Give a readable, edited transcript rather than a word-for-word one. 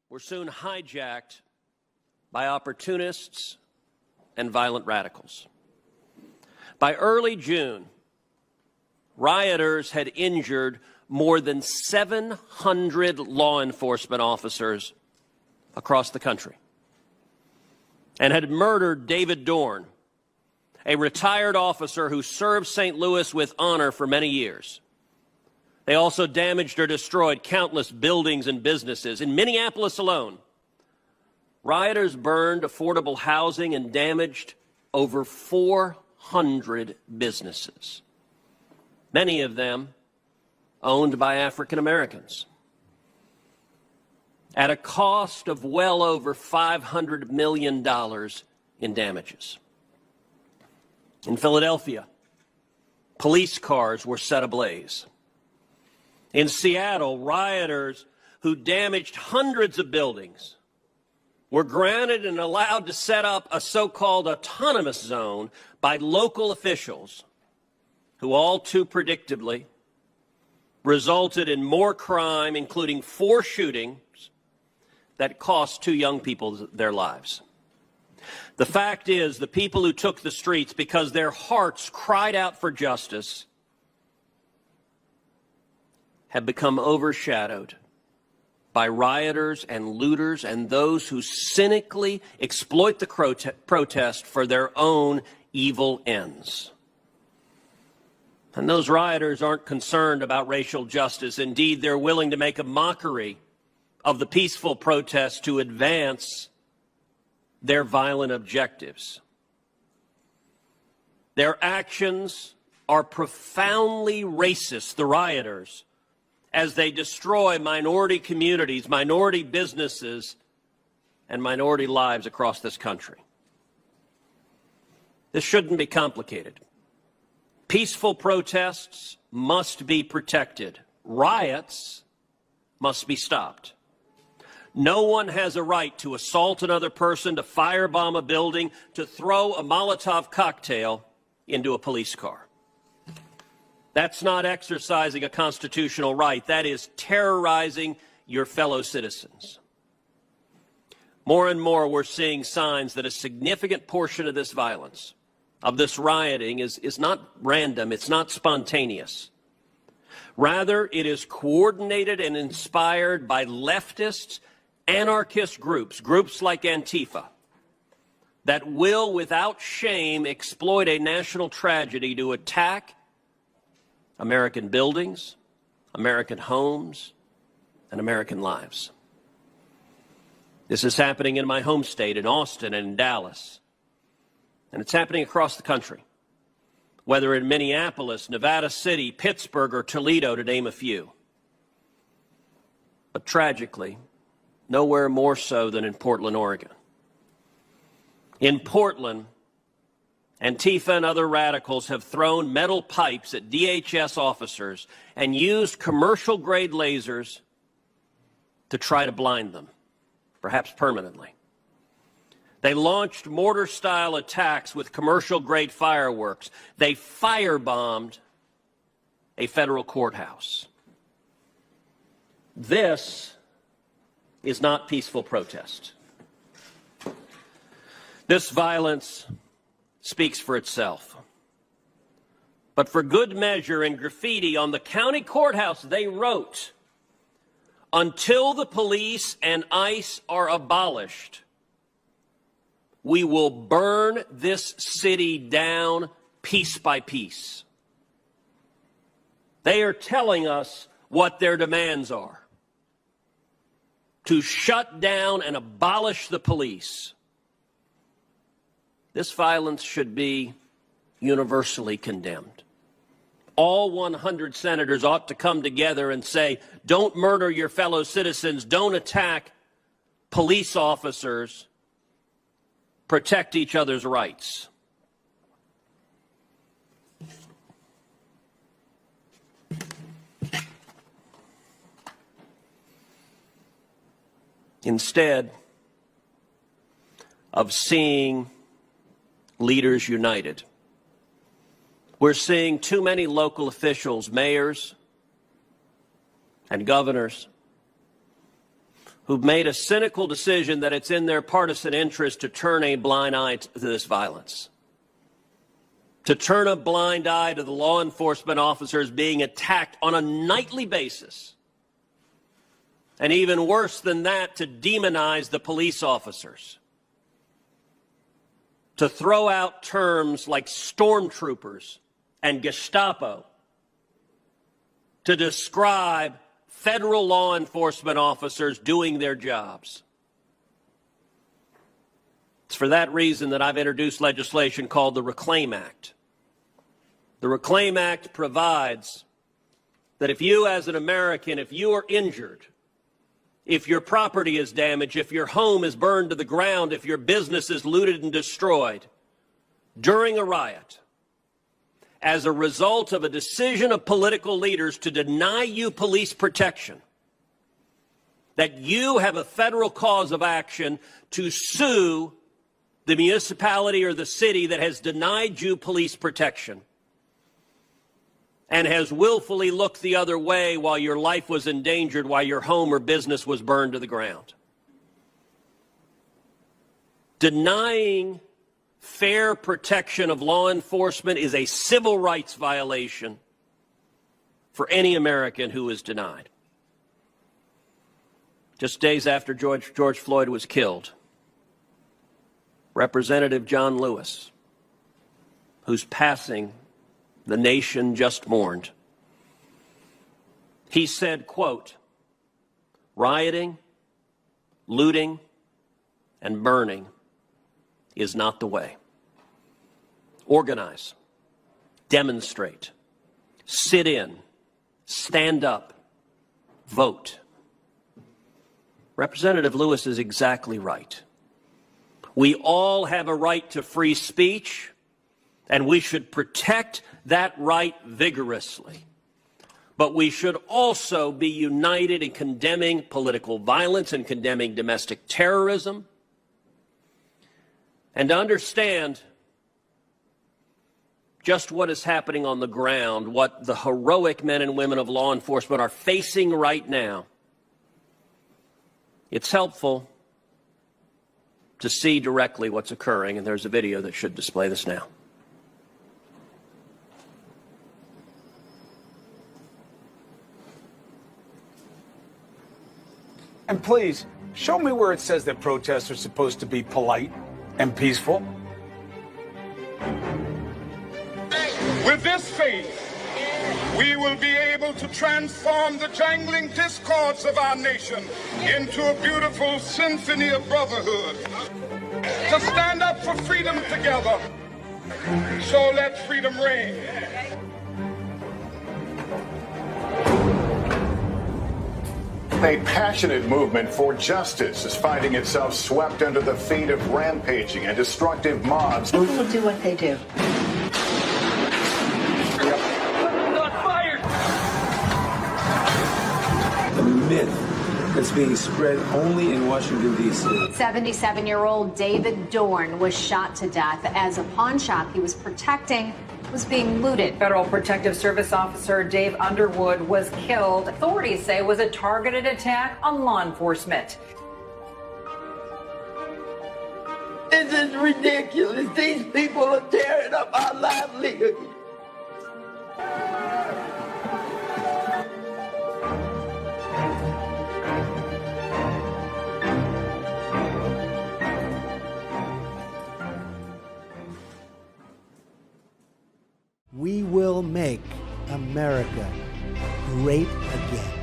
were soon hijacked by opportunists and violent radicals. By early June, rioters had injured more than 700 law enforcement officers across the country and had murdered David Dorn, a retired officer who served St. Louis with honor for many years. They also damaged or destroyed countless buildings and businesses. In Minneapolis alone, rioters burned affordable housing and damaged over 400 businesses, many of them owned by African Americans, at a cost of well over $500 million in damages. In Philadelphia, police cars were set ablaze. In Seattle, rioters who damaged hundreds of buildings were granted and allowed to set up a so-called autonomous zone by local officials who all too predictably resulted in more crime, including 4 shootings that cost 2 young people their lives. The fact is, the people who took the streets because their hearts cried out for justice have become overshadowed by rioters and looters and those who cynically exploit the protest for their own evil ends. And those rioters aren't concerned about racial justice. Indeed, they're willing to make a mockery of the peaceful protest to advance their violent objectives. Their actions are profoundly racist, the rioters, as they destroy minority communities, minority businesses, and minority lives across this country. This shouldn't be complicated. Peaceful protests must be protected. Riots must be stopped. No one has a right to assault another person, to firebomb a building, to throw a Molotov cocktail into a police car. That's not exercising a constitutional right. That is terrorizing your fellow citizens. More and more, we're seeing signs that a significant portion of this violence, of this rioting, is not random, it's not spontaneous. Rather, it is coordinated and inspired by leftist, anarchist groups like Antifa, that will, without shame, exploit a national tragedy to attack American buildings, American homes, and American lives. This is happening in my home state, in Austin and in Dallas. And it's happening across the country, whether in Minneapolis, Nevada City, Pittsburgh, or Toledo, to name a few. But tragically, nowhere more so than in Portland, Oregon. In Portland, Antifa and other radicals have thrown metal pipes at DHS officers and used commercial-grade lasers to try to blind them, perhaps permanently. They launched mortar-style attacks with commercial-grade fireworks. They firebombed a federal courthouse. This is not peaceful protest. This violence speaks for itself. But for good measure, in graffiti on the county courthouse, they wrote, "Until the police and ICE are abolished, we will burn this city down piece by piece." They are telling us what their demands are: to shut down and abolish the police. This violence should be universally condemned. All 100 senators ought to come together and say, don't murder your fellow citizens, don't attack police officers, protect each other's rights. Instead of seeing leaders united, we're seeing too many local officials, mayors and governors, who've made a cynical decision that it's in their partisan interest to turn a blind eye to this violence, to turn a blind eye to the law enforcement officers being attacked on a nightly basis, and even worse than that, to demonize the police officers, to throw out terms like stormtroopers and Gestapo to describe federal law enforcement officers doing their jobs. It's for that reason that I've introduced legislation called the Reclaim Act. The Reclaim Act provides that if you as an American, if you are injured, if your property is damaged, if your home is burned to the ground, if your business is looted and destroyed during a riot, as a result of a decision of political leaders to deny you police protection, that you have a federal cause of action to sue the municipality or the city that has denied you police protection and has willfully looked the other way while your life was endangered, while your home or business was burned to the ground. Denying fair protection of law enforcement is a civil rights violation for any American who is denied. Just days after George Floyd was killed, Representative John Lewis, whose passing the nation just mourned, he said, quote, "Rioting, looting, and burning is not the way. Organize, demonstrate, sit in, stand up, vote." Representative Lewis is exactly right. We all have a right to free speech, and we should protect that right vigorously. But we should also be united in condemning political violence and condemning domestic terrorism, and to understand just what is happening on the ground, what the heroic men and women of law enforcement are facing right now. It's helpful to see directly what's occurring, and there's a video that should display this now. And please, show me where it says that protests are supposed to be polite and peaceful. With this faith, we will be able to transform the jangling discords of our nation into a beautiful symphony of brotherhood. To stand up for freedom together, so let freedom reign. A passionate movement for justice is finding itself swept under the feet of rampaging and destructive mobs. People will do what they do. A myth that's being spread only in Washington, D.C. 77-year-old David Dorn was shot to death as a pawn shop he was protecting was being looted. Federal Protective Service officer Dave Underwood was killed. Authorities say it was a targeted attack on law enforcement. This is ridiculous. These people are tearing up our livelihood. We will make America great again.